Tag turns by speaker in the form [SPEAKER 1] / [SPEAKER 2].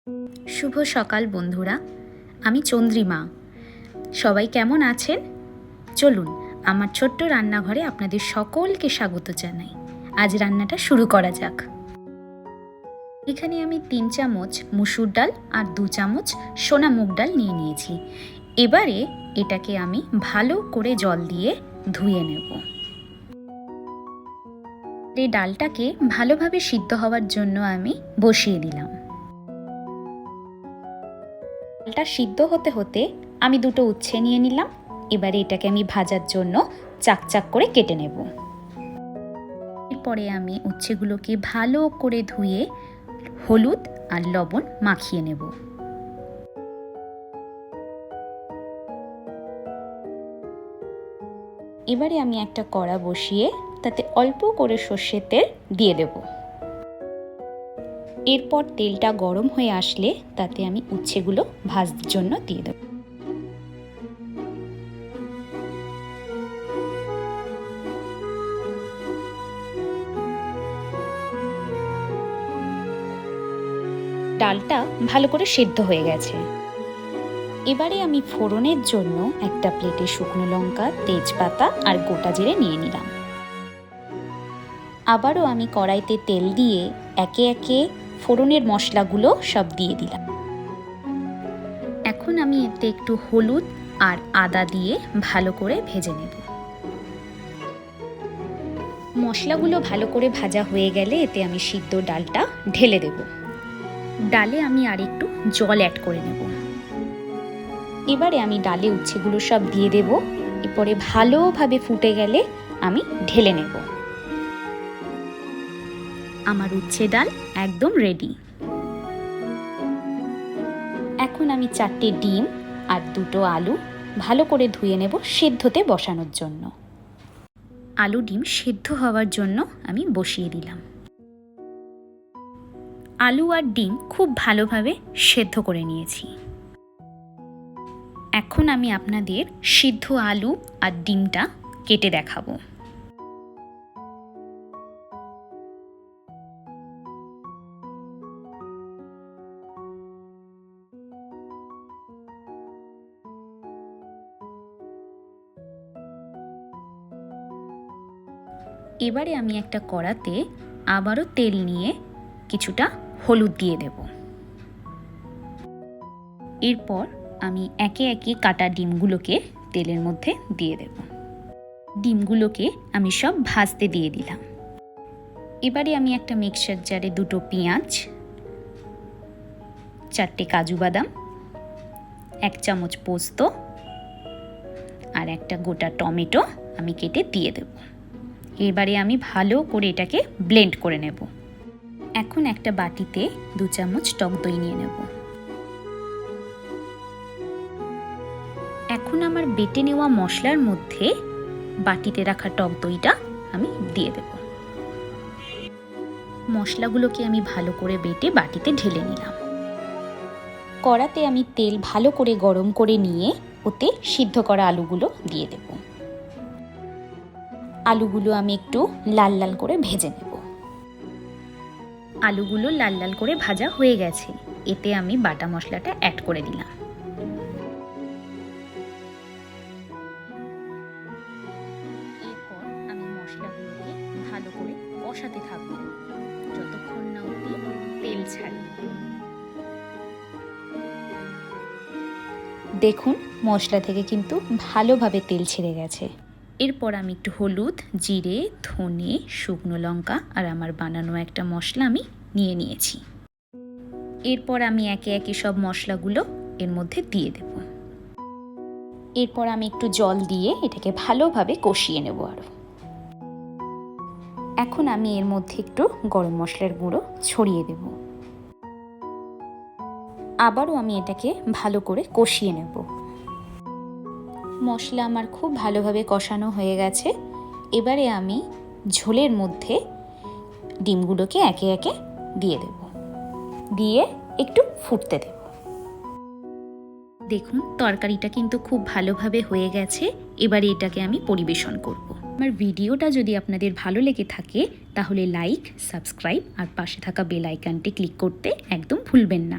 [SPEAKER 1] শুভ সকাল বন্ধুরা, আমি চন্দ্রিমা। সবাই কেমন আছেন? চলুন আমার ছোট্ট রান্নাঘরে আপনাদের সকলকে স্বাগত জানাই। আজ রান্নাটা শুরু করা যাক। এখানে আমি 3 চামচ মুসুর ডাল আর 2 চামচ সোনা মুগ ডাল নিয়ে নিয়েছি। এবারে এটাকে আমি ভালো করে জল দিয়ে ধুয়ে নেব। এই ডালটাকে ভালোভাবে সিদ্ধ হওয়ার জন্য আমি বসিয়ে দিলাম। ডালটা সিদ্ধ হতে হতে আমি 2টো উচ্ছে নিয়ে নিলাম। এবারে এটাকে আমি ভাজার জন্য চাকচাক করে কেটে নেব। এরপরে আমি উচ্ছেগুলোকে ভালো করে ধুয়ে হলুদ আর লবণ মাখিয়ে নেব। এবারে আমি একটা কড়া বসিয়ে তাতে অল্প করে সর্ষের তেল দিয়ে দেব। এরপর তেলটা গরম হয়ে আসলে তাতে আমি উচ্ছেগুলো ভাজার জন্য দিয়ে দেব। ডালটা ভালো করে সেদ্ধ হয়ে গেছে। এবারে আমি ফোড়নের জন্য একটা প্লেটে শুকনো লঙ্কা, তেজপাতা আর গোটা জিরে নিয়ে নিলাম। আবারও আমি কড়াইতে তেল দিয়ে একে একে ফোড়নের মশলাগুলো সব দিয়ে দিলাম। এখন আমি এতে একটু হলুদ আর আদা দিয়ে ভালো করে ভেজে নেব। মশলাগুলো ভালো করে ভাজা হয়ে গেলে এতে আমি সিদ্ধ ডালটা ঢেলে দেব। ডালে আমি আর একটু জল অ্যাড করে নেব। এবারে আমি ডালে উচ্ছেগুলো সব দিয়ে দেব। এরপরে ভালোভাবে ফুটে গেলে আমি ঢেলে নেব। আমার উচ্ছে ডাল একদম রেডি। এখন আমি 4টে ডিম আর 2টো আলু ভালো করে ধুয়ে নেব সেদ্ধতে বসানোর জন্য। আলু ডিম সেদ্ধ হওয়ার জন্য আমি বসিয়ে দিলাম। আলু আর ডিম খুব ভালোভাবে সেদ্ধ করে নিয়েছি। এখন আমি আপনাদের সিদ্ধ আলু আর ডিমটা কেটে দেখাবো। এবারে আমি একটা কড়াতে আবারও তেল নিয়ে কিছুটা হলুদ দিয়ে দেব। এরপর আমি একে একে কাটা ডিমগুলোকে তেলের মধ্যে দিয়ে দেব। ডিমগুলোকে আমি সব ভাজতে দিয়ে দিলাম। এবারে আমি একটা মিক্সচার জারে 2টো পেঁয়াজ, 4টে কাজু বাদাম, 1 চামচ পোস্ত আর একটা গোটা টমেটো আমি কেটে দিয়ে দেব। এবারে আমি ভালো করে এটাকে ব্লেন্ড করে নেব। এখন একটা বাটিতে 2 চামচ টক দই নিয়ে নেব। এখন আমার বেটে নেওয়া মশলার মধ্যে বাটিতে রাখা টক দইটা আমি দিয়ে দেব। মশলাগুলোকে আমি ভালো করে বেটে বাটিতে ঢেলে নিলাম। কড়াতে আমি তেল ভালো করে গরম করে নিয়ে ওতে সিদ্ধ করা আলুগুলো দিয়ে দেব। আলুগুলো আমি একটু লাল লাল করে ভেজে নেব। আলুগুলো লাল লাল করে ভাজা হয়ে গেছে। এতে আমি বাটা মশলাটা অ্যাড করে দিলাম। এরপর আমি মশলাগুলোকে ভালো করে কষাতে থাকবো যতক্ষণ না অবধি তেল ছাড়ে। দেখুন মশলা থেকে কিন্তু ভালোভাবে তেল ছেড়ে গেছে। এরপর আমি একটু হলুদ, জিরে, ধনে, শুকনো লঙ্কা আর আমার বানানো একটা মশলা আমি নিয়ে নিয়েছি। এরপর আমি একে একে সব মশলাগুলো এর মধ্যে দিয়ে দেব। এরপর আমি একটু জল দিয়ে এটাকে ভালোভাবে কষিয়ে নেব আরো। এখন আমি এর মধ্যে একটু গরম মশলার গুঁড়ো ছড়িয়ে দেব। আবারও আমি এটাকে ভালো করে কষিয়ে নেব। মশলা আমার খুব ভালোভাবে কষানো হয়ে গেছে। এবারে আমি ঝোলের মধ্যে ডিমগুলোকে একে একে দিয়ে দেব, দিয়ে একটু ফুটতে দেব। দেখুন তরকারিটা কিন্তু খুব ভালোভাবে হয়ে গেছে। এবারে এটাকে আমি পরিবেশন করব। আমার ভিডিওটা যদি আপনাদের ভালো লেগে থাকে তাহলে লাইক, সাবস্ক্রাইব আর পাশে থাকা বেল আইকনটি ক্লিক করতে একদম ভুলবেন না।